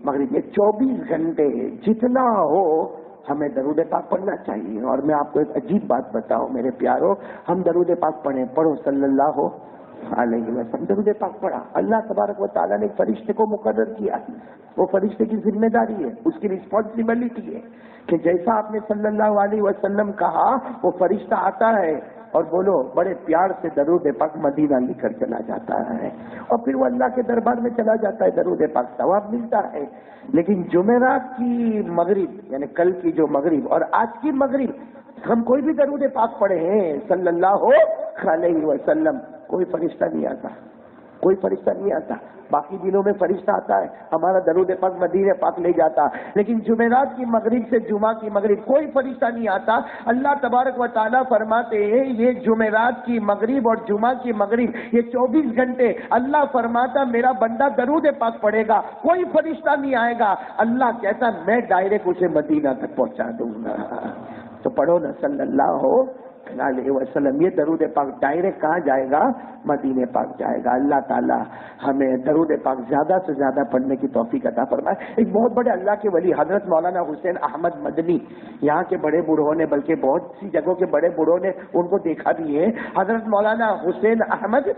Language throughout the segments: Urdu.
مغرب میں 24 گھنٹے جتنا ہو ہمیں درود پاک پڑھنا چاہیے. اور میں آپ کو ایک عجیب بات بتاؤں میرے پیارو، ہم درود پاک پڑھیں، پڑھو صلی اللہ علیہ وسلم. درود پاک پڑھا، اللہ تبارک و تعالیٰ نے ایک فرشتے کو مقرر کیا، وہ فرشتے کی ذمہ داری ہے، اس کی رسپانسبلٹی ہے کہ جیسا آپ نے صلی اللہ علیہ وسلم کہا وہ فرشتہ آتا ہے اور بولو بڑے پیار سے درود پاک مدینہ لے کر چلا جاتا ہے، اور پھر وہ اللہ کے دربار میں چلا جاتا ہے، درود پاک ثواب ملتا ہے. لیکن جمعرات کی مغرب یعنی کل کی جو مغرب اور آج کی مغرب ہم کوئی بھی درود پاک پڑھے ہیں صلی اللہ علیہ وسلم، کوئی فرشتہ نہیں آتا، کوئی فرشتہ نہیں آتا. باقی دنوں میں فرشتہ آتا ہے، ہمارا درود پاک مدینہ پاک لے جاتا، لیکن جمعرات کی مغرب سے جمعہ کی مغرب کوئی فرشتہ نہیں آتا. اللہ تبارک و تعالیٰ فرماتے ہیں یہ جمعرات کی مغرب اور جمعہ کی مغرب یہ 24 گھنٹے اللہ فرماتا میرا بندہ درود پاک پڑھے گا، کوئی فرشتہ نہیں آئے گا. اللہ کہتا میں ڈائریکٹ اسے مدینہ تک پہنچا دوں گا. تو پڑھو نا صلی اللہ علیہ وسلم. یہ درود پاک ڈائریکٹ کہاں جائے گا؟ مدینے پاک جائے گا. اللہ تعالی ہمیں درود پاک زیادہ سے زیادہ پڑھنے کی توفیق عطا فرمائے. ایک بہت بڑے اللہ کے ولی حضرت مولانا حسین احمد مدنی، یہاں کے بڑے بوڑھوں نے بلکہ بہت سی جگہوں کے بڑے بوڑھوں نے ان کو دیکھا بھی ہے. حضرت مولانا حسین احمد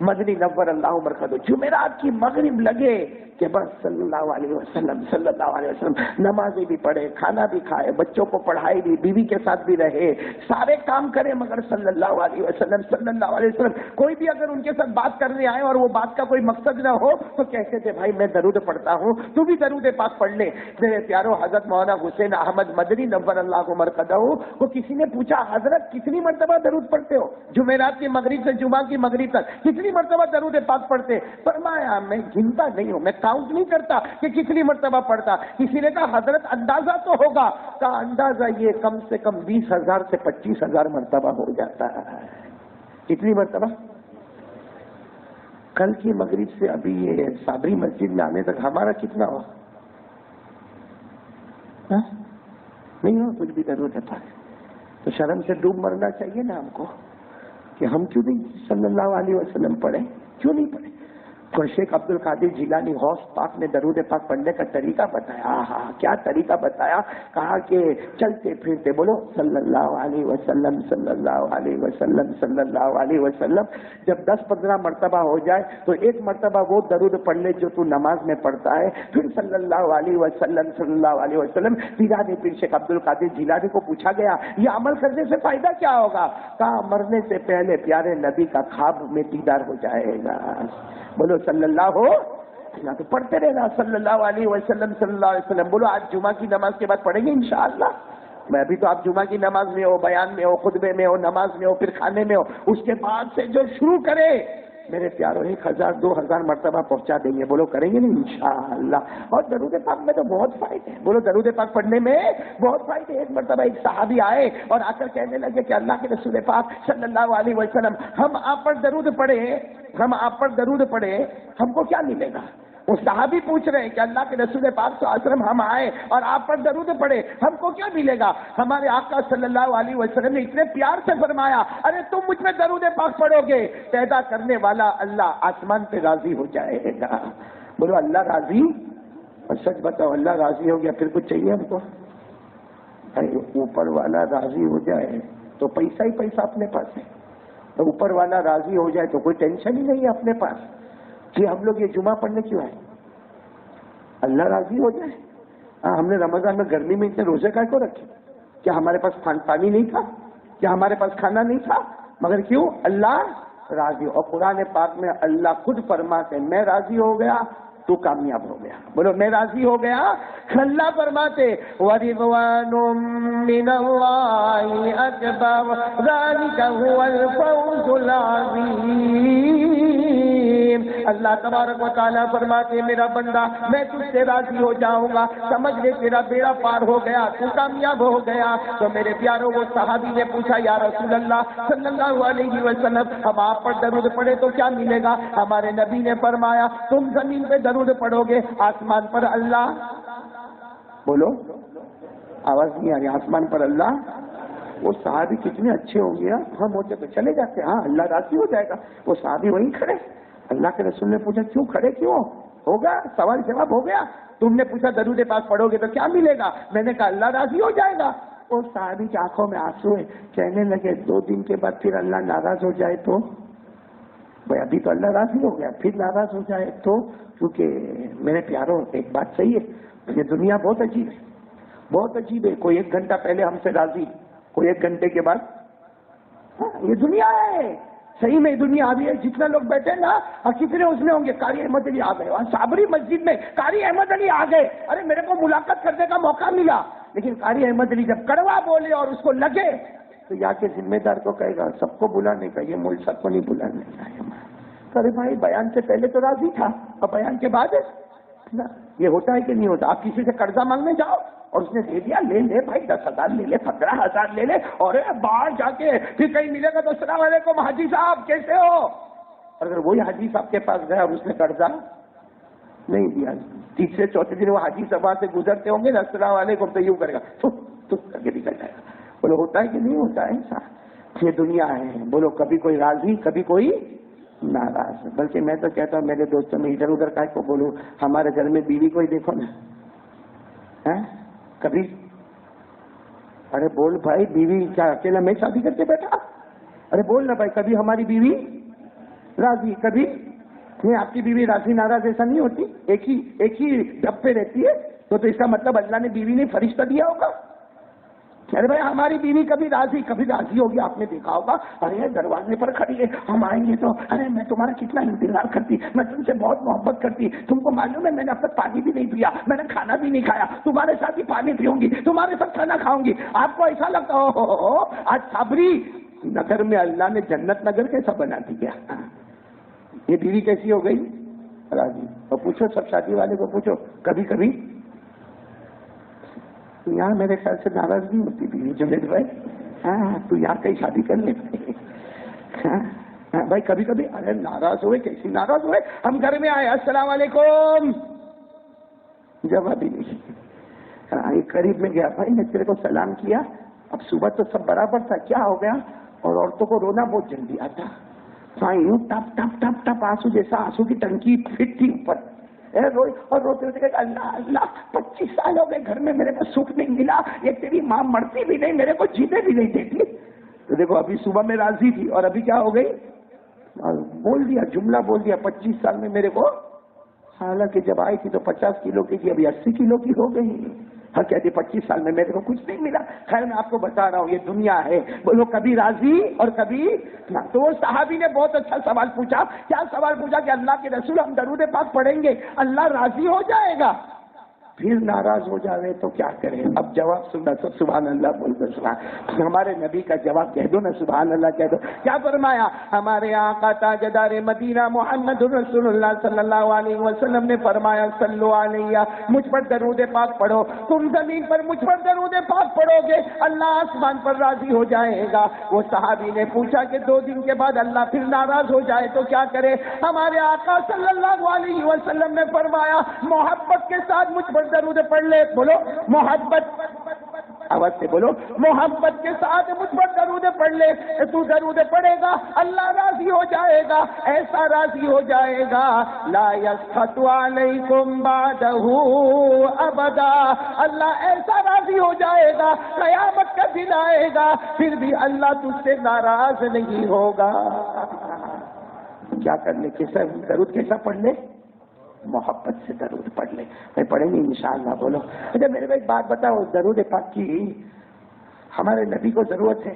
مدنی نور اللہ مرقدہ جمعرات کی مغرب لگے کہ بس صلی اللہ علیہ وسلم نمازیں بھی پڑھے، کھانا بھی کھائے، بچوں کو پڑھائی بھی، بیوی کے ساتھ بھی رہے، سارے کام کرے، مگر صلی اللہ علیہ وسلم کوئی بھی اگر ان کے ساتھ بات کرنے آئے اور وہ بات کا کوئی مقصد نہ ہو تو کہتے تھے بھائی میں درود پڑھتا ہوں تو بھی درود پاک پڑھ لے. میرے پیارو حضرت مولانا حسین احمد مدنی نور اللہ مرقدہ کو کسی نے پوچھا حضرت کتنی مرتبہ درود پڑھتے ہو جمعرات کی مغرب سے جمعہ کی مغرب تک، کتنی مرتبہ درود پاک پڑھتے؟ فرمایا میں گنتا نہیں ہوں، میں کاؤنٹ نہیں کرتا کہ کتنی مرتبہ پڑھتا. کسی نے کہا حضرت اندازہ تو ہوگا، کہا اندازہ یہ کم سے کم 20,000 سے 25,000 مرتبہ ہو جاتا ہے. کتنی مرتبہ؟ کل کی مغرب سے ابھی یہ صابری مسجد میں آنے تک ہمارا کتنا ہوا؟ نہیں ہو کچھ بھی درود ہے. تو شرم سے ڈوب مرنا چاہیے نا ہم کو کہ ہم کیوں نہیں صلی اللہ علیہ وسلم پڑھے، کیوں نہیں پڑھے. تو شیخ عبد القادر جیلانی غوث پاک نے درود پاک پڑھنے کا طریقہ بتایا. کیا طریقہ بتایا؟ کہا کہ چلتے پھرتے بولو صلی اللہ علیہ وسلم صلی اللہ علیہ وسلم صلی اللہ علیہ وسلم. جب 10-15 مرتبہ ہو جائے تو ایک مرتبہ وہ درود پڑھ لے جو تو نماز میں پڑھتا ہے، پھر صلی اللہ علیہ وسلم صلی اللہ علیہ وسلم. پیران پیر شیخ عبد القادر جیلانی کو پوچھا گیا یہ عمل کرنے سے فائدہ کیا ہوگا؟ کہا مرنے سے پہلے پیارے نبی کا خواب میں دیدار ہو جائے گا. بولو صلی اللہ تو پڑھتے رہنا صلی اللہ علیہ وسلم صلی اللہ علیہ وسلم. بولو آج جمعہ کی نماز کے بعد پڑھیں گے انشاءاللہ. میں ابھی تو آپ جمعہ کی نماز میں ہو، بیان میں ہو، خطبے میں ہو، نماز میں ہو، پھر کھانے میں ہو، اس کے بعد سے جو شروع کرے میرے پیاروں 1,000-2,000 مرتبہ پہنچا دیں گے. بولو کریں گے نہیں انشاءاللہ. اور درود پاک میں تو بہت فائدے ہیں. بولو درود پاک پڑھنے میں بہت فائدے. ایک مرتبہ ایک صحابی آئے اور آ کر کہنے لگے کہ اللہ کے رسول پاک صلی اللہ علیہ وسلم ہم آپ پر درود پڑھے ہم کو کیا ملے گا؟ وہ صحابی پوچھ رہے ہیں کہ اللہ کے رسول پاک صلی اللہ علیہ وسلم ہم آئے اور آپ پر درود پڑھے ہم کو کیا ملے گا؟ ہمارے آقا صلی اللہ علیہ وسلم نے اتنے پیار سے فرمایا ارے تم مجھ میں درود پاک پڑھو گے پیدا کرنے والا اللہ آسمان پہ راضی ہو جائے گا. بولو اللہ راضی. اور سچ بتاؤ اللہ راضی ہو گیا پھر کچھ چاہیے ہم کو؟ اوپر والا راضی ہو جائے تو پیسہ ہی پیسہ اپنے پاس ہے. تو اوپر والا راضی ہو جائے تو کوئی ٹینشن ہی نہیں ہے اپنے پاس کہ ہم لوگ یہ جمعہ پڑھنے کیوں آئے. اللہ راضی ہو جائے. ہم نے رمضان میں گرمی میں اتنے روزے کا کو رکھے؟ کیا ہمارے پاس پانی نہیں تھا؟ کیا ہمارے پاس کھانا نہیں تھا؟ مگر کیوں؟ اللہ راضی. اور قرآن پاک میں اللہ خود فرماتے میں راضی ہو گیا تو کامیاب ہو گیا. بولو میں راضی ہو گیا. اللہ فرماتے وَرِضْوَانٌ مِّنَ اللَّهِ أَكْبَرُ ذَلِكَ هُوَ الْفَوْزُ الْعَظِيمُ. اللہ تبارک و تعالیٰ فرماتے میرا بندہ میں تجھ سے راضی ہو جاؤں گا، سمجھ لے تیرا بیڑا پار ہو گیا، تو کامیاب ہو گیا. تو میرے پیاروں وہ صحابی نے پوچھا یا رسول اللہ صلی اللہ علیہ وسلم ہم آپ پر درود پڑھے تو کیا ملے گا؟ ہمارے نبی نے فرمایا تم زمین پہ درود پڑھو گے آسمان پر اللہ. بولو آواز نہیں آ رہی. آسمان پر اللہ. وہ صحابی کتنے اچھے ہوں گے. ہم ہوتے تو چلے جاتے ہاں اللہ راضی ہو جائے گا. وہ صحابی وہیں کھڑے. اللہ کے رسول نے پوچھا کیوں کھڑے کیوں؟ ہوگا سوال جواب ہو گیا. تم نے پوچھا درود پاک پڑھو گے تو کیا ملے گا؟ میں نے کہا اللہ راضی ہو جائے گا. وہ صحابی کی آنکھوں میں آنسو ہے، کہنے لگے 2 دن کے بعد پھر اللہ ناراض ہو جائے تو؟ بھائی ابھی تو اللہ راضی ہو گیا، پھر ناراض ہو جائے تو؟ کیونکہ میرے پیاروں ایک بات صحیح ہے، یہ دنیا بہت عجیب ہے، بہت عجیب ہے. کوئی 1 گھنٹہ پہلے ہم سے راضی، کوئی 1 گھنٹے کے بعد. یہ دنیا ہے، صحیح میں دنیا ابھی ہے. جتنے لوگ بیٹھے نا کتنے اس میں ہوں گے. قاری احمد علی آ گئے، وہاں صابری مسجد میں قاری احمد علی آ گئے. ارے میرے کو ملاقات کرنے کا موقع ملا، لیکن قاری احمد علی جب کڑوا بولے اور اس کو لگے تو یا کے ذمہ دار کو کہے گا سب کو بلانے کا، یہ ملک سب کو نہیں بلانے کا. ارے بھائی بیان سے پہلے تو راضی تھا اور بیان کے بعد یہ ہوتا ہے کہ نہیں ہوتا؟ آپ کسی سے قرضہ مانگنے جاؤ اور اس نے دے دیا، لے لے بھائی 10,000 لے لے، 15,000 لے لے، اور باہر جا کے پھر کہیں ملے گا تو السلام علیکم حاجی صاحب کیسے ہو. اگر وہی حاجی صاحب کے پاس گیا اور اس نے قرضہ نہیں دیا، تیسرے چوتھے دن وہ حاجی صاحب سے گزرتے ہوں گے نا السلام علیکم تو یوں کرے گا تو کر کے نکل جائے گا. بولو ہوتا ہے کہ نہیں ہوتا ہے؟ یہ دنیا ہے. بولو کبھی کوئی راضی کبھی کوئی ناراض. بلکہ میں تو کہتا ہوں میرے دوستوں میں ادھر ادھر کا کو بولوں، ہمارے گھر میں بیوی کو ہی دیکھو نا کبھی. ارے بول بھائی، بیوی کیا اکیلا میں شادی کر کے بیٹھا؟ ارے بول نا بھائی، کبھی ہماری بیوی راضی کبھی نہیں. آپ کی بیوی راضی ناراض ایسا نہیں ہوتی، ایک ہی ڈب پہ رہتی ہے. تو اس کا مطلب اللہ نے بیوی نے فرشتہ دیا ہوگا. ارے بھائی ہماری بیوی کبھی راضی ہوگی. آپ نے دیکھا ہوگا، ارے دروازے پر کھڑی ہے، ہم آئیں گے تو ارے میں تمہارا کتنا انتظار کرتی، میں تم سے بہت محبت کرتی. تم کو معلوم ہے میں نے اب تک پانی بھی نہیں پیا، میں نے کھانا بھی نہیں کھایا، تمہارے ساتھ ہی پانی پیوں گی، تمہارے ساتھ کھانا کھاؤں گی. آپ کو ایسا لگتا ہو آج صابری نگر میں اللہ نے جنت نگر کیسا بنا دیا. یہ بیوی کیسی ہو گئی؟ راضی. اور پوچھو سب شادی والے کو پوچھو، کبھی کبھی یہاں میرے خیال سے ناراض نہیں ہوتی بیوی. جنید بھائی تو یہاں کہیں شادی کر لے بھائی. کبھی کبھی ارے ناراض ہوئے، کیسی ناراض ہوئے. ہم گھر میں آئے السلام علیکم، جواب ہی نہیں. قریب میں گیا، بھائی نے تیرے کو سلام کیا. اب صبح تو سب برابر تھا، کیا ہو گیا؟ اور عورتوں کو رونا بہت جلدی آتا. یوں ٹپ ٹپ ٹپ ٹپ آنسو جیسا، آنسو کی ٹنکی فٹ تھی اوپر. اور روتے ہوتے کہا اللہ اللہ 25 سال ہو گئے گھر میں میرے کو سکھ نہیں ملا، یہ تیری ماں مرتی بھی نہیں، میرے کو جینے بھی نہیں دیتی. تو دیکھو ابھی صبح میں راضی تھی اور ابھی کیا ہو گئی؟ بول دیا، جملہ بول دیا 25 سال میں میرے کو. حالانکہ جب آئی تھی تو 50 کلو کی تھی، ابھی 80 کلو کی ہو گئی. ہاں کہتے 25 سال میں میرے کو کچھ نہیں ملا. خیر میں آپ کو بتا رہا ہوں یہ دنیا ہے. بولو کبھی راضی اور کبھی نہ. تو وہ صحابی نے بہت اچھا سوال پوچھا. کیا سوال پوچھا؟ کہ اللہ کے رسول ہم درود پاک پڑھیں گے، اللہ راضی ہو جائے گا، پھر ناراض ہو جائے تو کیا کریں؟ اب جواب سننا سب سبحان اللہ بول کر سنا. ہمارے نبی کا جواب کہہ دو نا، سبحان اللہ کہہ دو. کیا فرمایا؟ ہمارے آقا تاجدار مدینہ محمد رسول اللہ صلی اللہ علیہ وسلم نے فرمایا صلو علیہ، مجھ پر درود پاک پڑھو. تم زمین پر مجھ پر درود پاک پڑھو گے، اللہ آسمان پر راضی ہو جائے گا. وہ صحابی نے پوچھا کہ 2 دن کے بعد اللہ پھر ناراض ہو جائے تو کیا کرے؟ ہمارے آقا صلی اللہ علیہ وسلم نے فرمایا محبت کے ساتھ مجھ پر درود پڑھ لے. بولو محبت، آواز سے بولو، محبت کے ساتھ مجھ پر درود پڑھ لے. تو درود پڑھے گا اللہ راضی ہو جائے گا، ایسا راضی ہو جائے گا لا یسخط علیکم بعدہ ابدا. اللہ ایسا راضی ہو جائے گا، قیامت کا دن آئے گا پھر بھی اللہ تجھ سے ناراض نہیں ہوگا. کیا کر لے؟ کیسا درود کیسا پڑھ لے؟ محبت سے درود پڑھ لے. میں پڑھیں گے انشاءاللہ. بولو. اچھا میرے بھائی بات بتاؤ، درود پاک کی ہمارے نبی کو ضرورت ہے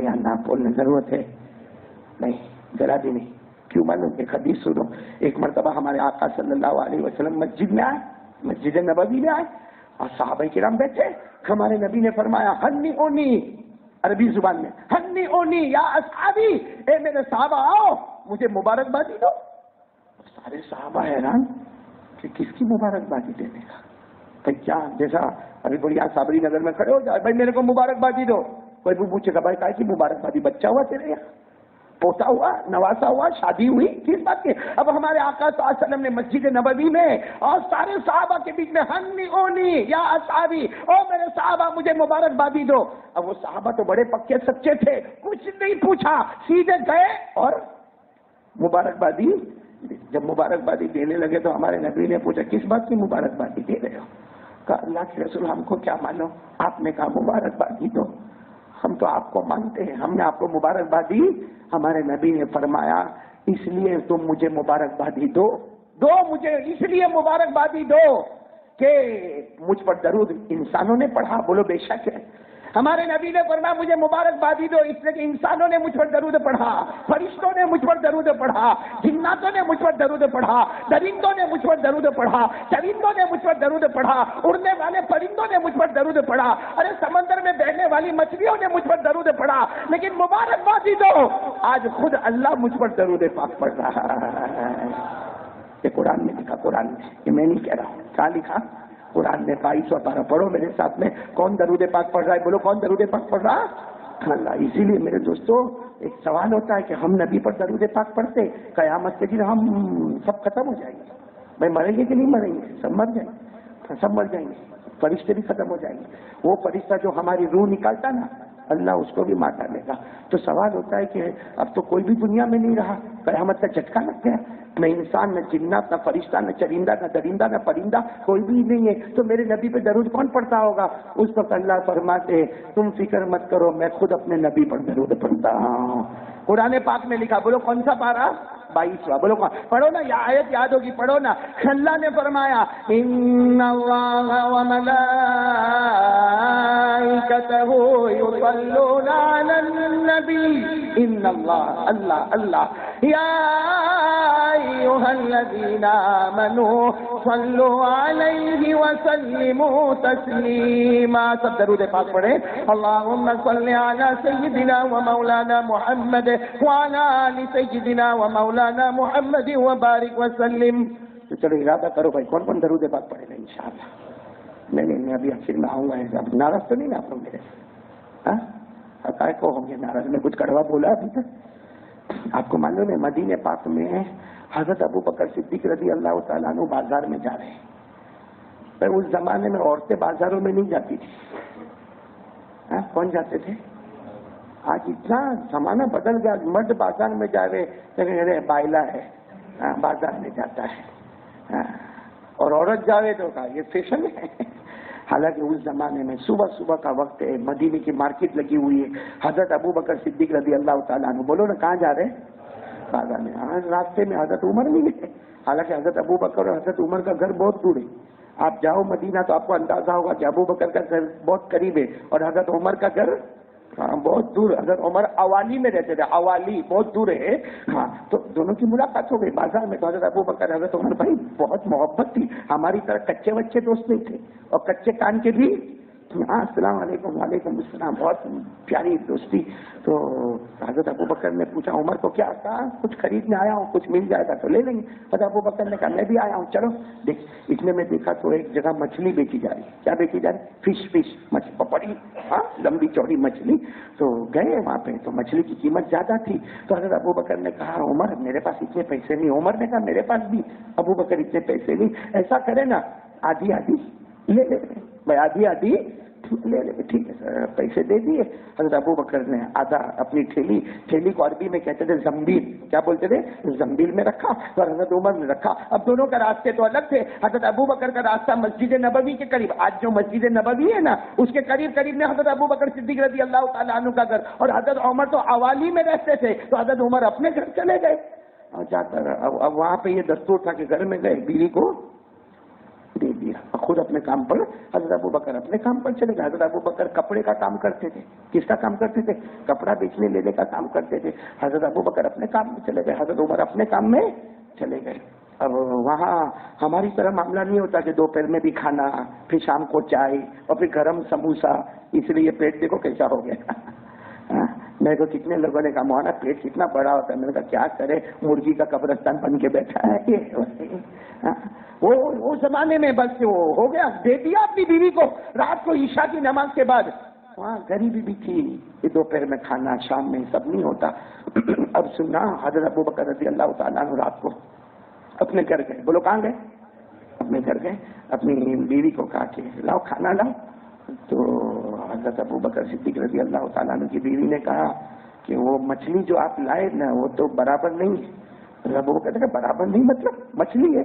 یا نہ بولنے ضرورت ہے؟ نہیں، ذرا بھی نہیں. کیوں معلوم؟ ایک حدیث سنو. ایک مرتبہ ہمارے آقا صلی اللہ علیہ وسلم مسجد میں آئے، مسجد نبوی میں آئے اور صحابہ کرام بیٹھے. ہمارے نبی نے فرمایا ہنی اونی، عربی زبان میں ہنی اونی یا اصحابی، اے میرے صحابہ آؤ مجھے مبارکبادی دو. سارے صحابہ حیران کہ کس کی مبارکبادی دینے کا. تو کیا جیسا ابھی بڑی صابری نگر میں کھڑے ہو جائے بھائی میرے کو مبارکبادی دو. کوئی بھی پوچھے گا بھائی کیا کی مبارکبادی؟ بچہ ہوا تیرے یہاں، پوتا ہوا، نواسا ہوا، شادی ہوئی، کس بات کی؟ اب ہمارے آقا صلی اللہ علیہ وسلم نے مسجد نبوی میں اور سارے صحابہ کے بیچ میں ہنی اونی یا اصحابی، او میرے صحابہ مجھے مبارکبادی دو. اب وہ صحابہ تو بڑے پکے سچے تھے، کچھ نہیں پوچھا، سیدھے گئے اور مبارکبادی جب مبارکبادی دینے لگے تو ہمارے نبی نے پوچھا کس بات کی مبارکبادی دے رہے ہو؟ کہا اللہ کے رسول ہم کو کیا معلوم، آپ نے کہا مبارکبادی دو، ہم تو آپ کو مانتے ہیں، ہم نے آپ کو مبارکبادی، ہمارے نبی نے فرمایا اس لیے تم مجھے مبارکبادی دو مجھے اس لیے مبارکبادی دو کہ مجھ پر درود انسانوں نے پڑھا، بولو بے شک ہے، ہمارے نبی نے فرمایا مجھے مبارکبادی دو اس لیے کہ انسانوں نے مجھ پر درود پڑھا، فرشتوں نے مجھ پر درود پڑھا، جناتوں نے مجھ پر درود پڑھا، درندوں نے مجھ پر درود پڑھا، چرندوں نے مجھ پر درود پڑھا، اڑنے والے پرندوں نے مجھ پر درود پڑھا، ارے سمندر میں بہنے والی مچھلیوں نے مجھ پر درود پڑھا، لیکن مبارکبادی دو آج خود اللہ مجھ پر درود پاک پڑھ رہا ہے۔ یہ قرآن میں لکھا، قرآن میں، یہ میں نہیں کہہ رہا ہوں، کہاں لکھا؟ قرآن میں 22 پارہ پڑھو میرے ساتھ میں، کون درود پاک پڑھ رہا ہے؟ بولو کون درود پاک پڑھ رہا؟ اللہ۔ اسی لیے میرے دوستو ایک سوال ہوتا ہے کہ ہم نبی پر درود پاک پڑھتے، قیامت کے دن ہم سب ختم ہو جائیں گے، بھائی مریں گے کہ نہیں مریں گے؟ سب مر جائیں گے، سب مر جائیں گے، فرشتے بھی ختم ہو جائیں گے، وہ فرشتہ جو ہماری روح نکالتا نا اللہ اس کو بھی مار ڈالے گا۔ تو سوال ہوتا ہے کہ اب تو کوئی بھی دنیا میں نہیں رہا، قیامت کا جھٹکا لگ گیا، نہ انسان نہ جنات نہ فرشتہ نہ چرندہ نہ درندہ نہ پرندہ کوئی بھی نہیں ہے، تو میرے نبی پہ درود کون پڑھتا ہوگا؟ اس وقت اللہ فرماتے تم فکر مت کرو میں خود اپنے نبی پر درود پڑھتا ہوں۔ قرآن پاک میں لکھا، بولو کون سا پارہ؟ 22واں، بولو پڑھو نا، یہ آیت یاد ہوگی، پڑھو نا۔ اللہ نے فرمایا ان اللہ وملائکتہ یصلون علی النبی، ان اللہ اللہ اللہ یا ایھا الذین آمنوا صلوا علیہ وسلموا تسلیما۔ سب درود پاک پڑھیں، اللہم صل علی سیدنا و مولانا محمد وعلی آل سیدنا و مولانا محمد وبارک وسلم۔ تو چلو ارادہ کرو بھائی کون کون درود پاک پڑھے گا انشاءاللہ۔ نہیں ابھی پھر میں آؤں گا، ناراض تو نہیں نا آپ لوگ میرے سے؟ حقائق کو ہوں گے ناراض، میں کچھ کڑوا بولا ابھی تک؟ آپ کو معلوم ہے مدینہ پاک میں حضرت ابو بکر صدیق رضی اللہ تعالیٰ عنہ بازار میں جا رہے ہیں، پر اس زمانے میں عورتیں بازاروں میں نہیں جاتی تھی، کون جاتے تھے؟ آج اتنا زمانہ بدل گیا، مرد بازار میں جا رہے بائلہ ہے بازار میں جاتا ہے، اور عورت جاوے تو کہا یہ فیشن ہے۔ حالانکہ اس زمانے میں صبح صبح کا وقت ہے، مدینے کی مارکیٹ لگی ہوئی ہے، حضرت ابو بکر صدیق رضی اللہ تعالیٰ عنہ، بولو نا کہاں جا رہے ہیں؟ بازار میں۔ راستے میں حضرت عمر بھی گئے، حالانکہ حضرت ابو بکر اور حضرت عمر کا گھر بہت دور ہے، آپ جاؤ مدینہ تو آپ کو اندازہ ہوگا کہ ابو بکر کا گھر بہت قریب ہے اور حضرت عمر کا گھر بہت دور، حضرت عمر اوالی میں رہتے تھے، اوالی بہت دور ہے، تو دونوں کی ملاقات ہو گئی بازار میں۔ تو حضرت ابو بکر حضرت عمر بھائی بہت محبت تھی، ہماری طرح کچے بچے دوست نہیں تھے، اور کچے کان کے بھی السلام علیکم وعلیکم السلام، بہت پیاری دوستی۔ تو حضرت ابو بکر نے پوچھا عمر کو کیا کہا؟ کچھ خریدنے آیا ہوں، کچھ مل جائے گا تو لے لیں گے۔ حضرت ابو بکر نے کہا میں بھی آیا ہوں، چلو دیکھ۔ اتنے میں دیکھا تو ایک جگہ مچھلی بیچی جا رہی، کیا بیچی جا رہی؟ فش مچھلی، بڑی لمبی چوڑی مچھلی۔ تو گئے وہاں پہ تو مچھلی کی قیمت زیادہ تھی، تو حضرت ابو بکر نے کہا عمر میرے پاس اتنے پیسے نہیں، عمر نے کہا میرے پاس بھی، ابو بکر اتنے پیسے نہیں، ایسا کرے نا آدھی آدھی لے لے بھائی، آدھی آدھی لے لے، ٹھیک ہے سر، پیسے دے دیے۔ حضرت ابو بکر نے آدھا اپنی ٹھیلی کو عربی میں کہتے تھے زمبیل، کیا بولتے تھے؟ زمبیل میں رکھا، اور حضرت عمر نے رکھا۔ اب دونوں کا راستے تو الگ تھے، حضرت ابو بکر کا راستہ مسجد نبوی کے قریب، آج جو مسجد نبوی ہے نا اس کے قریب میں حضرت ابو بکر صدیق رضی اللہ تعالیٰ عنہ کا گھر، اور حضرت عمر تو اوالی میں رہتے تھے، تو حضرت عمر اپنے گھر چلے گئے۔ اور جا کر اب وہاں پہ یہ دستور تھا کہ گھر میں گئے بیوی کو دے دیا، خود اپنے کام پر، حضرت ابو بکر اپنے کام پر چلے گئے۔ حضرت ابو بکر کپڑے کا کام کرتے تھے، کس کا کام کرتے تھے؟ کپڑا بیچنے لینے کا کام کرتے تھے۔ حضرت ابو بکر اپنے کام میں چلے گئے، حضرت عمر اپنے کام میں چلے گئے۔ اب وہاں ہماری طرح معاملہ نہیں ہوتا کہ دوپہر میں بھی کھانا، پھر شام کو چائے، اور پھر گرم سموسا، اس لیے پیٹ دیکھو کیسا ہو گیا۔ میرے کو کتنے لوگوں نے کہا مولانا پیٹ کتنا بڑا ہوتا ہے، میں نے کہا کیا کرے، مرغی کا قبرستان بن کے بیٹھا ہے۔ وہ زمانے میں بس وہ ہو گیا، دے دیا اپنی بیوی کو رات کو عشاء کی نماز کے بعد۔ وہاں غریبی بھی تھی کہ دوپہر میں کھانا، شام میں سب نہیں ہوتا۔ اب سننا، حضرت ابو بکر رضی اللہ تعالیٰ عنہ رات کو اپنے گھر گئے، بولو کہاں گئے؟ اپنے گھر گئے، اپنی بیوی کو کہا کہ لاؤ کھانا لاؤ۔ تو حضرت ابو بکر صدیق رضی اللہ تعالیٰ عنہ کی بیوی نے کہا کہ وہ مچھلی جو آپ لائے نا وہ تو برابر نہیں ہے، ابو بکر نے کہا برابر نہیں مطلب مچھلی ہے.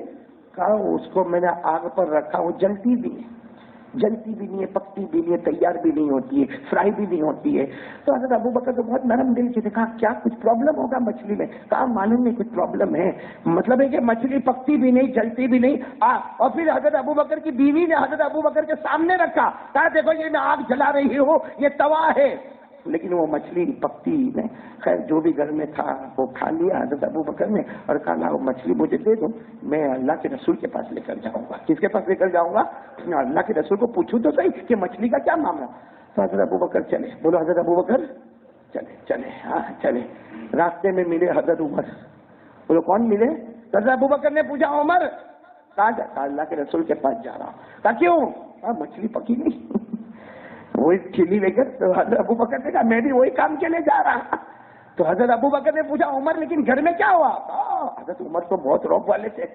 کہا اس کو میں نے آگ پر رکھا, وہ جلتی بھی ہے, جلتی بھی نہیں ہے, پکتی بھی نہیں ہے, تیار بھی نہیں ہوتی ہے, فرائی بھی نہیں ہوتی ہے. تو حضرت ابو بکر تو بہت نرم دل کے تھے. کہا کیا کچھ پرابلم ہوگا مچھلی میں؟ کہا معلوم نہیں کچھ پرابلم ہے. مطلب ہے کہ مچھلی پکتی بھی نہیں, جلتی بھی نہیں. اور پھر حضرت ابو بکر کی بیوی نے حضرت ابو بکر کے سامنے رکھا. کہا دیکھو یہ میں آگ جلا رہی ہوں, یہ توا ہے. لیکن وہ مچھلی پکتی نہیں. خیر جو بھی گھر میں تھا وہ کھا لیا حضرت ابو بکر نے, اور کہا وہ مچھلی مجھے دے دو, میں اللہ کے رسول کے پاس لے کر جاؤں گا. کس کے پاس لے کر جاؤں گا؟ اللہ کے رسول کو پوچھوں تو صحیح کہ مچھلی کا کیا معاملہ. تو حضرت ابو بکر چلے. بولو حضرت ابو بکر چلے. چلے ہاں چلے. راستے میں ملے حضرت عمر. بولو کون ملے؟ حضرت ابو بکر نے پوچھا عمر کہاں جاتا؟ اللہ کے رسول کے پاس جا رہا ہوں. کہا کیوں؟ مچھلی پکی نہیں. وہی ٹھیلی لے کر. تو حضرت ابو بکر نے کہا میں بھی وہی کام کے لیے جا رہا. تو حضرت ابو بکر نے پوچھا عمر لیکن گھر میں کیا ہوا؟ حضرت عمر تو بہت روب والے تھے.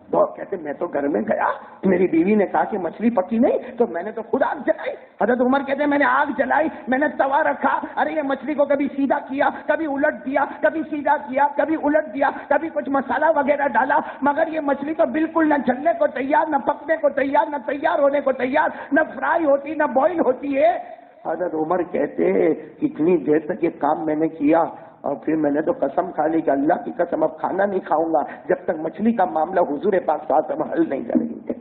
بہت کہتے میں تو گھر میں گیا, میری بیوی نے کہا کہ مچھلی پکی نہیں, تو میں نے تو خود آگ جلائی. حضرت عمر کہتے میں نے آگ جلائی, میں نے توا رکھا. ارے یہ مچھلی کو کبھی سیدھا کیا, کبھی الٹ دیا, کبھی سیدھا کیا, کبھی الٹ دیا, کبھی کچھ مسالہ وغیرہ ڈالا, مگر یہ مچھلی تو بالکل نہ جلنے کو تیار, نہ پکنے کو تیار, نہ تیار ہونے کو تیار, نہ فرائی ہوتی, نہ بوائل ہوتی ہے. حضرت عمر کہتے اتنی دیر تک یہ کام میں نے کیا, اور پھر میں نے تو قسم کھا لی کہ اللہ کی قسم اب کھانا نہیں کھاؤں گا جب تک مچھلی کا معاملہ حضور پاک صلی اللہ علیہ وسلم حل نہیں کریں گے.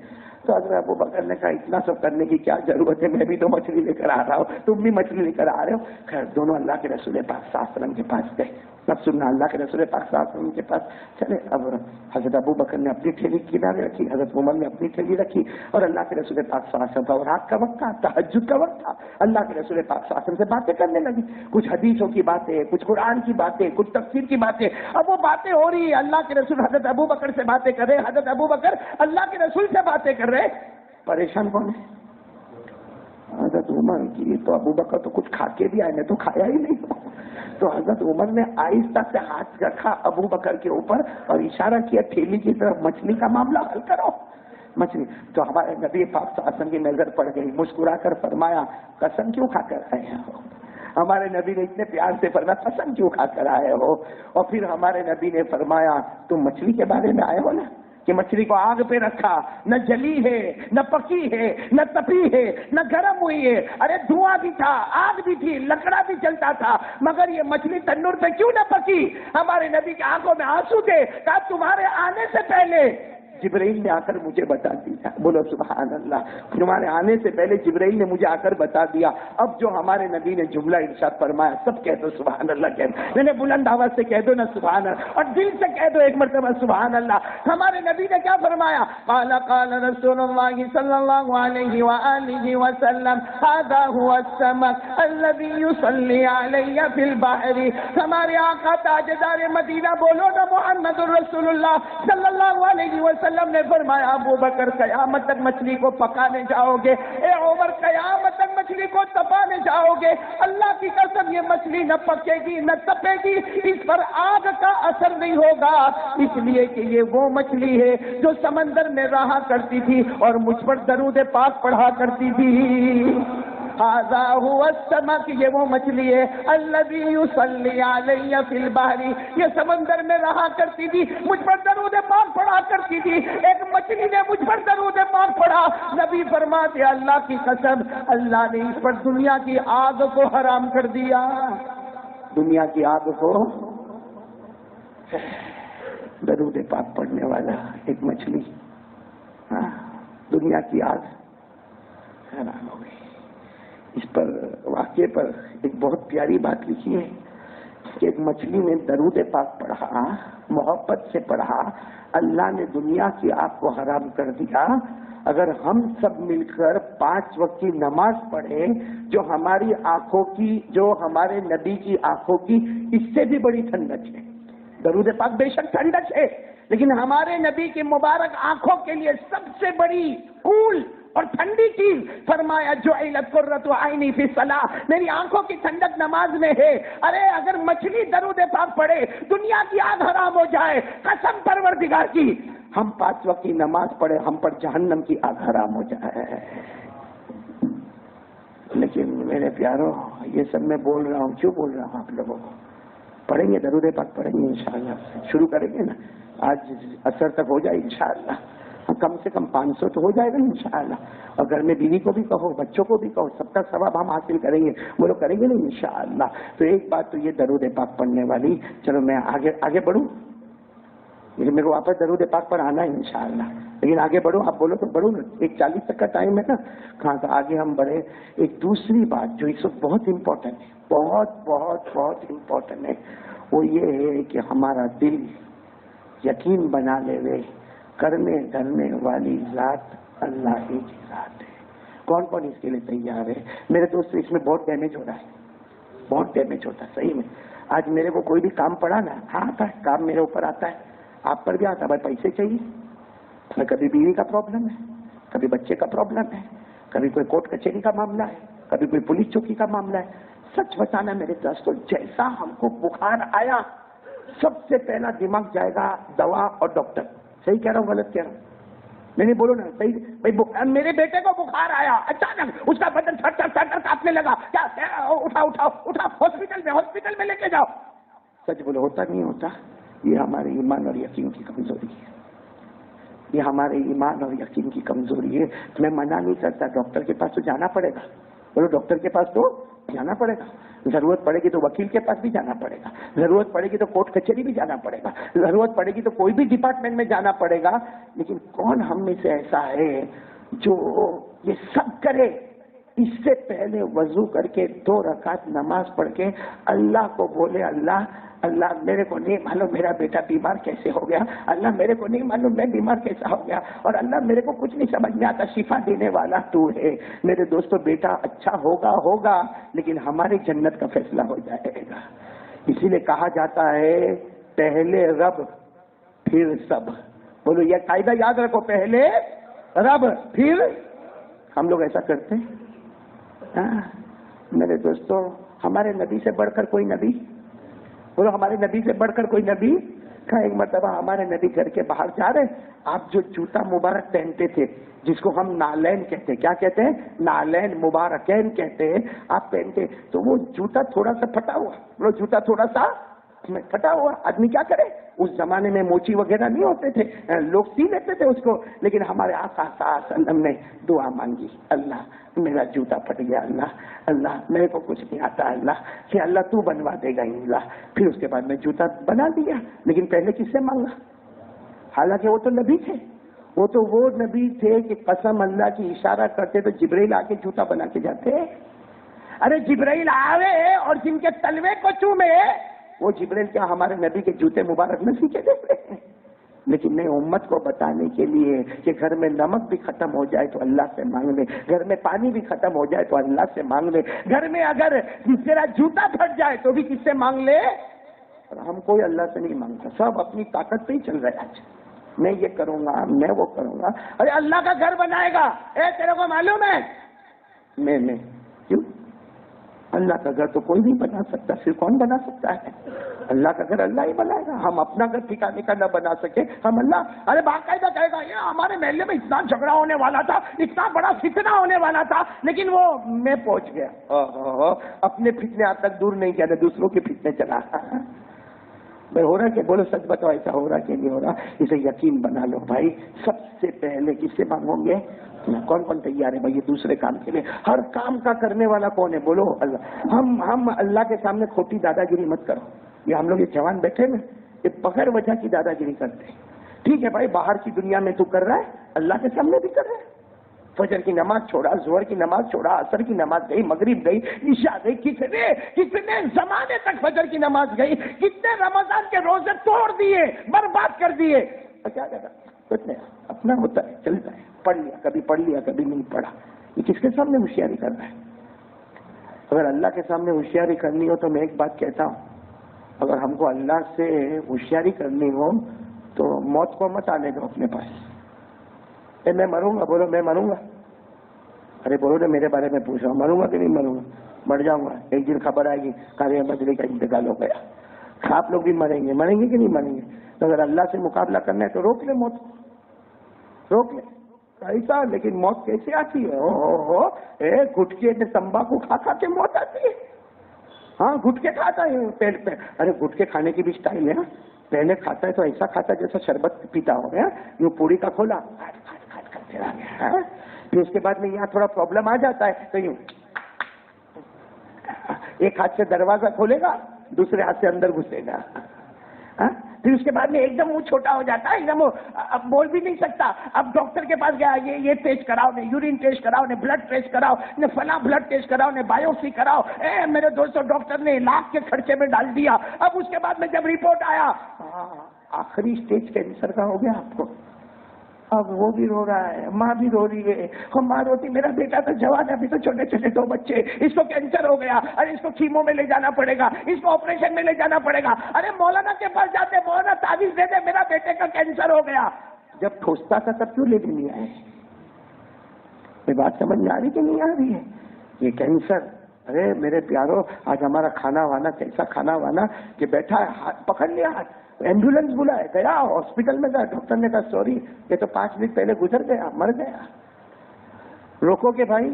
تو حضرت ابو بکر نے کہا اتنا سب کرنے کی کیا ضرورت ہے, میں بھی تو مچھلی لے کر آ رہا ہوں, تم بھی مچھلی لے کر آ رہے ہو. خیر دونوں اللہ کے رسول پاک صلی اللہ علیہ وسلم کے پاس گئے. اب سننا, اللہ کے رسول پاک صلی اللہ علیہ وسلم کے پاس چلے. اب حضرت ابو بکر نے اپنی تھیلی کنارے رکھی, حضرت عمر نے اپنی تھیلی رکھی, اور اللہ کے رسول پاک صلی اللہ علیہ وسلم کا رات کا وقت تھا, تہجد کا وقت تھا. اللہ کے رسول پاک صلی اللہ علیہ وسلم سے باتیں کرنے لگی, کچھ حدیثوں کی باتیں, کچھ قرآن کی باتیں, کچھ تفسیر کی باتیں. اب وہ باتیں ہو رہی ہے, اللہ کے رسول حضرت ابو بکر سے باتیں کر رہے, حضرت ابو بکر اللہ کے رسول سے باتیں کر رہے. پریشان کون ہے؟ حضرت عمر کی. تو ابو بکر تو کچھ کھا کے بھی آئے, میں تو کھایا ہی نہیں. تو حضرت عمر نے آہستہ سے ہاتھ رکھا ابو بکر کے اوپر اور اشارہ کیا تھیلی کی طرف, مچھلی کا معاملہ حل کرو. مچھلی. تو ہمارے نبی پاک صلی اللہ علیہ وسلم کی نظر پڑ گئی, مسکرا کر فرمایا قسم کیوں کھا کر آئے ہو؟ ہمارے نبی نے اتنے پیار سے فرمایا قسم کیوں کھا کر آئے ہو؟ اور پھر ہمارے نبی نے فرمایا تم مچھلی کے بارے میں آئے ہو نا, کہ مچھلی کو آگ پہ رکھا, نہ جلی ہے, نہ پکی ہے, نہ تپی ہے, نہ گرم ہوئی ہے. ارے دھواں بھی تھا, آگ بھی تھی, لکڑا بھی جلتا تھا, مگر یہ مچھلی تندور پہ کیوں نہ پکی؟ ہمارے نبی کی آنکھوں میں آنسو تھے. کہا تمہارے آنے سے پہلے جبرائیل نے آ کر مجھے بتا دیا. بولو سبحان اللہ. تمہارے آنے سے پہلے جبرائیل نے مجھے آ کر بتا دیا. اب جو ہمارے نبی نے جملہ ارشاد فرمایا سب کہہ دو سبحان اللہ. میں نے بلند آواز سے کہہ دو نا سبحان اللہ, اور دل سے کہہ دو ایک مرتبہ سبحان اللہ. ہمارے نبی نے کیا فرمایا؟ قال قال رسول اللہ صلی اللہ علیہ وآلہ وسلم هذا هو السمك الذي يصلي علي في البحر. ہمارے آقا تاجدار مدینہ بولو نا محمد رسول اللہ صلی اللہ علیہ وسلم نے فرمایا ابو بکر قیامت تک مچھلی کو پکانے جاؤ گے, اے عمر قیامت تک مچھلی کو تپانے جاؤ گے. اللہ کی قسم یہ مچھلی نہ پکے گی نہ تپے گی, اس پر آگ کا اثر نہیں ہوگا, اس لیے کہ یہ وہ مچھلی ہے جو سمندر میں رہا کرتی تھی اور مجھ پر درود پاک پڑھا کرتی تھی. هذا هو السمك, یہ وہ مچھلی ہے الذي يصلي علي في البحر, یہ سمندر میں رہا کرتی تھی, مجھ پر درود پاک پڑھا کرتی تھی. ایک مچھلی نے مجھ پر درود پاک پڑھا. نبی فرماتے اللہ کی قسم اللہ نے اس پر دنیا کی آگ کو حرام کر دیا. دنیا کی آگ کو درود پاک پڑھنے والا ایک مچھلی, دنیا کی آگ حرام ہو گئی. اس پر واقعے پر ایک بہت پیاری بات لکھی ہے کہ ایک مچھلی نے درود پاک پڑھا, محبت سے پڑھا, اللہ نے دنیا کی آگ کو حرام کر دیا. اگر ہم سب مل کر 5 وقت کی نماز پڑھیں جو ہماری آنکھوں کی, جو ہمارے نبی کی آنکھوں کی, اس سے بھی بڑی ٹھنڈک ہے. درود پاک بے شک ٹھنڈک ہے, لیکن ہمارے نبی کی مبارک آنکھوں کے لیے سب سے بڑی کول اور ٹھنڈی چیز فرمایا جعلت قرۃ عینی فی الصلاۃ, میری آنکھوں کی ٹھنڈک نماز میں ہے. ارے اگر مچھلی درود پاک پڑھے دنیا کی آگ حرام ہو جائے, قسم پروردگار کی ہم 5 وقت کی نماز پڑھے ہم پر جہنم کی آگ حرام ہو جائے. لیکن میرے پیارو یہ سب میں بول رہا ہوں, کیوں بول رہا ہوں؟ آپ لوگوں کو پڑھیں گے درود پاک, پڑھیں گے انشاءاللہ, شروع کریں گے نا. آج اثر تک ہو جائے انشاءاللہ، کم سے کم 500 تو ہو جائے گا انشاءاللہ، اور گھر میں بیوی کو بھی کہو، بچوں کو بھی کہو، سب کا ثواب ہم حاصل کریں گے، وہ لوگ کریں گے نا انشاءاللہ۔ تو ایک بات تو یہ درود پاک پڑھنے والی، چلو میں آگے بڑھوں، لیکن میرے کو واپس درود پاک پر آنا ہے انشاءاللہ، لیکن آگے بڑھو، آپ بولو تو بڑھو نا، 1:40 تک کا ٹائم ہے نا، کہاں تو آگے ہم بڑھے۔ ایک دوسری بات جو اس وقت بہت امپورٹنٹ ہے، بہت بہت بہت امپورٹنٹ ہے، وہ یہ ہے کہ ہمارا دل یقین بنا لے وے کرنے دھرنے والی ذات اللہ ہی کی ذات ہے۔ کون کون اس کے لیے تیار ہے؟ میرے دوست اس میں بہت ڈیمیج ہو رہا ہے، بہت ڈیمیج ہوتا ہے صحیح میں۔ آج میرے کو کوئی بھی کام پڑا نا، ہاں آتا ہے کام، میرے اوپر آتا ہے، آپ پر بھی آتا ہے، بھائی پیسے چاہیے، کبھی بیوی کا پرابلم ہے، کبھی بچے کا پرابلم ہے، کبھی کوئی کورٹ کچہری کا معاملہ ہے، کبھی کوئی پولیس چوکی کا معاملہ ہے۔ سچ بتانا میرے دوستوں، جیسا ہم کو بخار آیا سب سے پہلا دماغ جائے گا دوا اور ڈاکٹر۔ صحیح کہہ رہا ہوں غلط کہہ رہا ہوں؟ میں نے بولو نا صحیح بھائی، میرے بیٹے کو بخار آیا اچانک، اس کا بدن تھر تھر تھر تھر کانپنے لگا، کیا اٹھا ہاسپٹل میں لے کے جاؤ۔ سچ بولو ہوتا نہیں ہوتا؟ یہ ہمارے ایمان اور یقین کی کمزوری ہے، یہ ہمارے ایمان اور یقین کی کمزوری ہے۔ میں منع نہیں کرتا، ڈاکٹر کے پاس تو جانا پڑے گا، بولو ڈاکٹر کے پاس تو جانا پڑے گا، ضرورت پڑے گی تو وکیل کے پاس بھی جانا پڑے گا، ضرورت پڑے گی تو کورٹ کچہری بھی جانا پڑے گا، ضرورت پڑے گی تو کوئی بھی ڈپارٹمنٹ میں جانا پڑے گا۔ لیکن کون ہم میں سے ایسا ہے جو یہ سب کرے، اس سے پہلے وضو کر کے 2 رکعت نماز پڑھ کے اللہ کو بولے، اللہ میرے کو نہیں معلوم میرا بیٹا بیمار کیسے ہو گیا، اللہ میرے کو نہیں معلوم میں بیمار کیسا ہو گیا، اور اللہ میرے کو کچھ نہیں سمجھ میں آتا، شفا دینے والا تو ہے۔ میرے دوستو بیٹا اچھا ہوگا لیکن ہماری جنت کا فیصلہ ہو جائے گا۔ اسی لیے کہا جاتا ہے پہلے رب پھر سب، بولو یہ قاعدہ یاد رکھو، پہلے رب پھر۔ ہم لوگ ایسا کرتے ہیں؟ میرے دوستو ہمارے نبی سے بڑھ کر کوئی نبی، بولو ہمارے نبی سے بڑھ کر کوئی نبی کا۔ ایک مرتبہ ہمارے نبی گھر کے باہر جا رہے، آپ جو جوتا مبارک پہنتے تھے جس کو ہم نالین کہتے ہیں، کیا کہتے ہیں؟ نالین مبارکین کہتے ہیں، آپ پہنتے تو وہ جوتا تھوڑا سا پھٹا ہوا، بولو جوتا تھوڑا سا پھٹا ہوا، آدمی کیا کرے؟ اس زمانے میں موچی وغیرہ نہیں ہوتے تھے، لوگ سی لیتے تھے اس کو، لیکن ہمارے آقا صلی اللہ علیہ وسلم نے دعا مانگی، اللہ میرا جوتا پھٹ گیا، اللہ میرے کو کچھ نہیں آتا، اللہ تو بنوا دے گا اللہ۔ پھر اس کے بعد میں جوتا بنا دیا، لیکن پہلے کس سے مانگا؟ حالانکہ وہ تو نبی تھے، وہ نبی تھے کہ قسم اللہ کی اشارہ کرتے تو جبرائیل آ کے جوتا بنا کے جاتے۔ ارے جبرائیل آوے اور جن کے تلوے کو چومے، وہ جبرائیل کیا ہمارے نبی کے جوتے مبارک میں سیکھے دیتے ہیں؟ لیکن نہیں، امت کو بتانے کے لیے کہ گھر میں نمک بھی ختم ہو جائے تو اللہ سے مانگ لے، گھر میں پانی بھی ختم ہو جائے تو اللہ سے مانگ لے، گھر میں اگر تیرا جوتا پھٹ جائے تو بھی کس سے مانگ لے؟ اور ہم کوئی اللہ سے نہیں مانگتا، سب اپنی طاقت پہ ہی چل رہا ہے۔ آج میں یہ کروں گا، میں وہ کروں گا، ارے اللہ کا گھر بنائے گا، تیرے کو معلوم ہے؟ میں کیوں؟ اللہ کا گھر تو کوئی نہیں بنا سکتا، پھر کون بنا سکتا ہے؟ اللہ کا گھر اللہ ہی بنائے گا۔ ہم اپنا گھر ٹھکانے کا نہ بنا سکے، ہم اللہ، ارے باقاعدہ کہے گا یہ ہمارے محلے میں اتنا جھگڑا ہونے والا تھا، اتنا بڑا فتنہ ہونے والا تھا، لیکن وہ میں پہنچ گیا، اپنے فتنے آج تک دور نہیں کیا، دوسروں کے فتنے چلا۔ بھائی ہو رہا کہ بولو سچ بتاؤ، ایسا ہو رہا کہ نہیں ہو رہا؟ اسے یقین بنا لو بھائی، سب سے پہلے کس سے مانگو گے؟ کون تیار ہے بھائی یہ دوسرے کام کے لیے؟ ہر کام کا کرنے والا کون ہے؟ بولو اللہ۔ ہم اللہ کے سامنے کھوٹی دادا گیری مت کرو۔ یہ ہم لوگ یہ جوان بیٹھے نا، یہ بغیر وجہ کی دادا گیری کرتے ہیں۔ ٹھیک ہے بھائی، باہر کی دنیا میں تو کر رہا ہے، اللہ کے سامنے بھی کر رہا ہے۔ فجر کی نماز چھوڑا، ظہر کی نماز چھوڑا، عصر کی نماز گئی، مغرب گئی، عشاء گئی، کتنے زمانے تک فجر کی نماز گئی، کتنے رمضان کے روزے توڑ دیے، برباد کر دیے۔ کیا کہتا کچھ نہیں، اپنا ہوتا ہے، چلتا ہے، پڑھ لیا کبھی نہیں پڑھا۔ یہ کس کے سامنے ہوشیاری کر رہا ہے؟ اگر اللہ کے سامنے ہوشیاری کرنی ہو تو میں ایک بات کہتا ہوں، اگر ہم کو اللہ سے ہوشیاری کرنی ہو تو موت کو مت آنے دو اپنے پاس۔ میں مروں گا، بولو میں مروں گا، ارے بولو نا میرے بارے میں پوچھ رہا ہوں، مروں گا کہ نہیں مروں گا؟ مر جاؤں گا، ایک دن خبر آئے گی قاری مجری کا انتقال ہو گیا۔ آپ لوگ بھی مریں گے کہ نہیں مریں گے؟ تو اگر اللہ سے مقابلہ کرنا ہے تو روک لے، موت روک لے ایسا۔ لیکن موت کیسے آتی ہے؟ گٹکے میں تمباکو کھا کے موت آتی ہے۔ ہاں گٹکے کھاتا ہے پیٹ پہ، ارے گٹکے کھانے کی بھی اسٹائل ہے، پہلے کھاتا ہے تو ایسا کھاتا ہے جیسا شربت پیتا ہو گیا، یوں پوری کا کھولا کھاٹ کرتے رہ گیا، پھر اس کے بعد میں یہاں تھوڑا پرابلم آ جاتا ہے تو یوں ایک ہاتھ سے دروازہ کھولے گا، دوسرے ہاتھ سے اندر گھسے گا، پھر اس کے بعد میں ایک دم منہ چھوٹا ہو جاتا ہے، ایک دم اب بول بھی نہیں سکتا. اب ڈاکٹر کے پاس گیا، یہ ٹیسٹ کراؤ نے، یورین ٹیسٹ کراؤ نے، بلڈ ٹیسٹ کراؤ نے، فلاں بلڈ ٹیسٹ کراؤ نے، بایوپسی کراؤ. میرے دوستوں ڈاکٹر نے لاکھ کے خرچے میں ڈال دیا. اب اس کے بعد میں جب رپورٹ آیا آخری اسٹیج کینسر کا ہو گیا آپ کو. اب وہ بھی رو رہا ہے، ماں بھی رو رہی ہے. ماں روتی میرا بیٹا تو جوان ہے، ابھی تو چھوٹے چھوٹے 2 بچے، اس کو کینسر ہو گیا، ارے اس کو کیمو میں لے جانا پڑے گا، اس کو آپریشن میں لے جانا پڑے گا. ارے مولانا کے پاس جاتے، مولانا تعویذ دے دے، میرا بیٹے کا کینسر ہو گیا. جب ٹھوستا تھا تب کیوں لے کے نہیں آئے؟ یہ بات سمجھ میں آ رہی کہ نہیں آ رہی ہے؟ یہ کینسر، ارے میرے پیارو آج ہمارا کھانا وانا کیسا کھانا وانا کہ بیٹھا ہے، ہاتھ پکڑ لیا، ایمبولینس بلائے، گیا ہاسپٹل میں گیا، ڈاکٹر نے کہا سوری یہ تو 5 منٹ پہلے گزر گیا، مر گیا. روکو کہ بھائی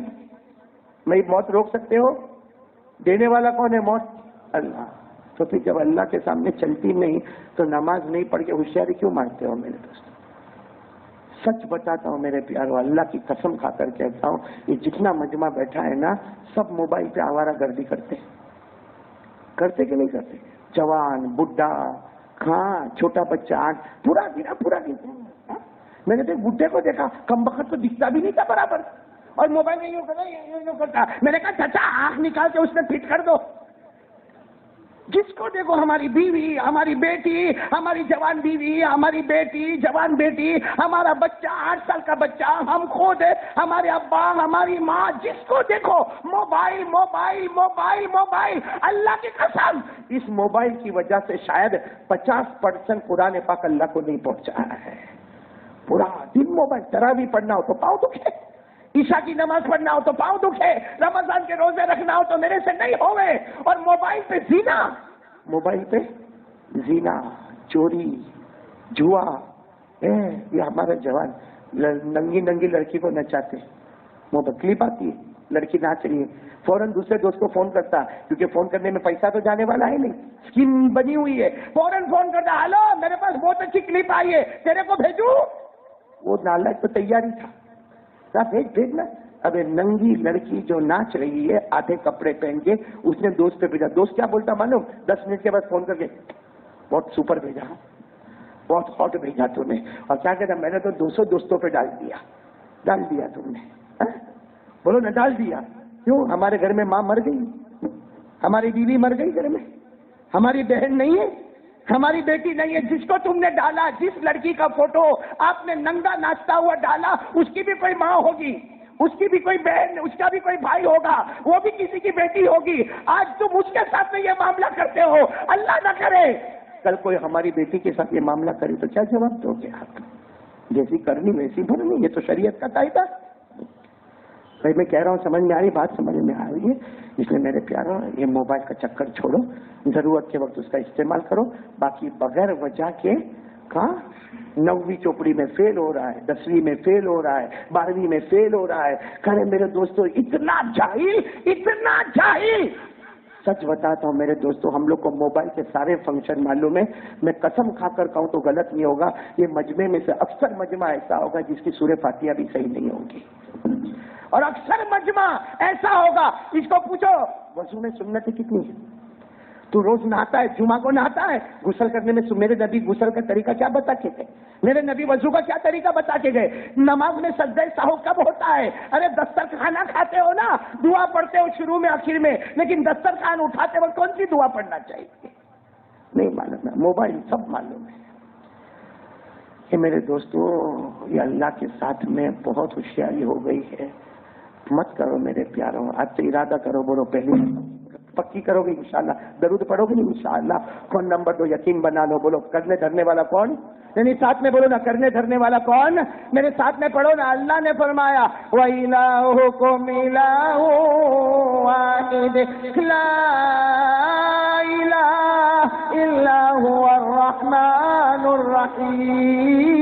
میں موت روک سکتے ہو؟ دینے والا کون ہے موت؟ اللہ. تو پھر جب اللہ کے سامنے چلتی نہیں تو نماز نہیں پڑھ کے ہوشیاری کیوں مانگتے ہو میرے دوست؟ سچ بتاتا ہوں میرے پیارو، اللہ کی قسم کھا کر کہتا ہوں، یہ جتنا مجمع بیٹھا ہے نا سب موبائل پہ آوارہ گردی کرتے کہ نہیں کرتے؟ جوان، بڈھا، ہاں چھوٹا بچہ، پورا دن. میں نے تو بڈھے کو دیکھا کم بخت تو دکھتا بھی نہیں تھا برابر، اور موبائل میں یوں کرتا. میں نے کہا چچا آنکھ نکال کے اس میں فٹ کر دو. جس کو دیکھو ہماری بیوی، ہماری بیٹی، ہماری جوان بیوی، ہماری بیٹی، جوان بیٹی، ہمارا بچہ 8 سال کا بچہ، ہم خود، ہمارے ابا، ہماری ماں، جس کو دیکھو موبائل موبائل موبائل موبائل. اللہ کی قسم اس موبائل کی وجہ سے شاید 50% قرآن پاک اللہ کو نہیں پہنچا ہے. پورا دن موبائل. تراویح پڑھنا ہو تو پاؤں دکھے، عشاء کی نماز پڑھنا ہو تو پاؤں دکھے، رمضان کے روزے رکھنا ہو تو میرے سے نہیں ہوئے. اور موبائل پہ زینا، موبائل پہ زینا، چوری، جوا. یہ ہمارے جوان ننگی لڑکی کو نچاتے، وہ کلپ آتی ہے لڑکی ناچ رہی ہے، فوراً دوسرے دوست کو فون کرتا، کیونکہ فون کرنے میں پیسہ تو جانے والا ہے نہیں، اسکیم بنی ہوئی ہے. فوراً فون کرتا، ہلو میرے پاس بہت اچھی کلپ آئی ہے، تیرے کو بھیجوں؟ وہ نالائق تو تیاری تھا، بھیجنا. اب ننگی لڑکی جو ناچ رہی ہے آدھے کپڑے پہن کے، اس نے دوست پہ بھیجا. دوست کیا بولتا معلوم؟ 10 منٹ کے بعد فون کر کے بہت سپر بھیجا، بہت ہاٹ بھیجا تم نے. اور کیا کہتا؟ میں نے تو 200 دوستوں پہ ڈال دیا تم نے. بولو نا ڈال دیا. کیوں؟ ہمارے گھر میں ماں مر گئی، ہماری بیوی مر گئی، گھر میں ہماری بہن نہیں ہے، ہماری بیٹی نہیں ہے. جس کو تم نے ڈالا، جس لڑکی کا فوٹو آپ نے ننگا ناچتا ہوا ڈالا، اس کی بھی کوئی ماں ہوگی، اس کی بھی کوئی بہن، اس کا بھی کوئی بھائی ہوگا، وہ بھی کسی کی بیٹی ہوگی. آج تم اس کے ساتھ میں یہ معاملہ کرتے ہو. اللہ نہ کرے کل کوئی ہماری بیٹی کے ساتھ یہ معاملہ کرے تو کیا جواب دو گے آپ؟ جیسی کرنی ویسی بھرنی، یہ تو شریعت کا قاعدہ. بھائی میں کہہ رہا ہوں سمجھ میں آ رہی بات؟ سمجھ میں آ رہی ہے. اس لیے میرے پیاروں یہ موبائل کا چکر چھوڑو، ضرورت کے وقت اس کا استعمال کرو. باقی بغیر وجہ کے کہاں 9ویں چوپڑی میں فیل ہو رہا ہے، 10ویں میں فیل ہو رہا ہے، 12ویں میں فیل ہو رہا ہے. کہے میرے دوستو اتنا جاہل. سچ بتاتا ہوں میرے دوستو، ہم لوگ کو موبائل کے سارے فنکشن معلوم ہے. میں قسم کھا کر کہوں تو غلط نہیں ہوگا، یہ مجمع میں سے اکثر مجمع ایسا ہوگا جس کی سورہ فاتحہ بھی صحیح نہیں ہوگی، اور اکثر مجمع ایسا ہوگا. اس کو پوچھو وضو میں سنتیں کتنی ہے؟ تو روز نہاتا ہے، جمعہ کو نہاتا ہے، غسل کرنے میں میرے نبی غسل کا طریقہ کیا بتا کے گئے؟ میرے نبی وضو کا کیا طریقہ بتا کے گئے؟ نماز میں سجدہ سہو کب ہوتا ہے؟ ارے دسترخوان کھاتے ہو نا، دعا پڑھتے ہو شروع میں آخر میں، لیکن دسترخوان اٹھاتے وقت کون سی دعا پڑھنا چاہیے؟ نہیں معلوم ہے. موبائل سب معلوم ہے. کہ میرے دوستو یہ اللہ کے ساتھ میں بہت ہوشیاری ہو گئی ہے. مت کرو میرے پیاروں. آج سے ارادہ کرو، بولو پہلی پکی کرو گے انشاءاللہ. درود پڑھو گے نہیں انشاءاللہ. فون نمبر دو، یقین بنا لو. بولو کرنے دھرنے والا کون؟ نہیں ساتھ میں بولو نا، کرنے دھرنے والا کون؟ میرے ساتھ میں پڑھو نا. اللہ نے فرمایا وَإِلَٰهُكُمْ إِلَٰهٌ وَاحِدٌ لَا إِلَٰهَ إِلَّا هُوَ الرَّحْمَٰنُ الرَّحِيمُ.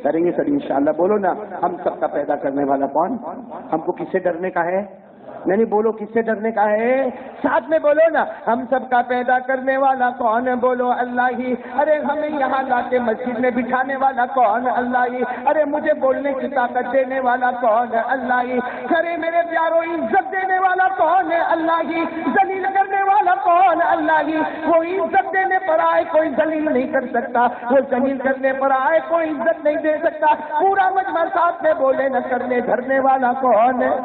کریں گے سر انشاءاللہ. بولو نا، ہم سب کا پیدا کرنے والا کون؟ ہم کو کس سے ڈرنے کا ہے؟ نہیں بولو کس سے ڈرنے کا ہے؟ ساتھ میں بولو نا، ہم سب کا پیدا کرنے والا کون ہے؟ بولو اللہ ہی۔ ارے ہمیں یہاں لا کے مسجد میں بٹھانے والا کون؟ اللہ ہی۔ ارے مجھے بولنے کی طاقت دینے والا کون ہے؟ اللہ ہی۔ ارے میرے پیاروں عزت دینے والا کون ہے؟ اللہ ہی۔ ذلیل کرنے والا کون؟ اللہ ہی۔ کوئی عزت دینے پر آئے کوئی ذلیل نہیں کر سکتا، وہ ذلیل کرنے پر آئے کوئی عزت نہیں دے سکتا۔ پورا مجمع ساتھ میں بولے نہ کرنے دھرنے والا کون ہے؟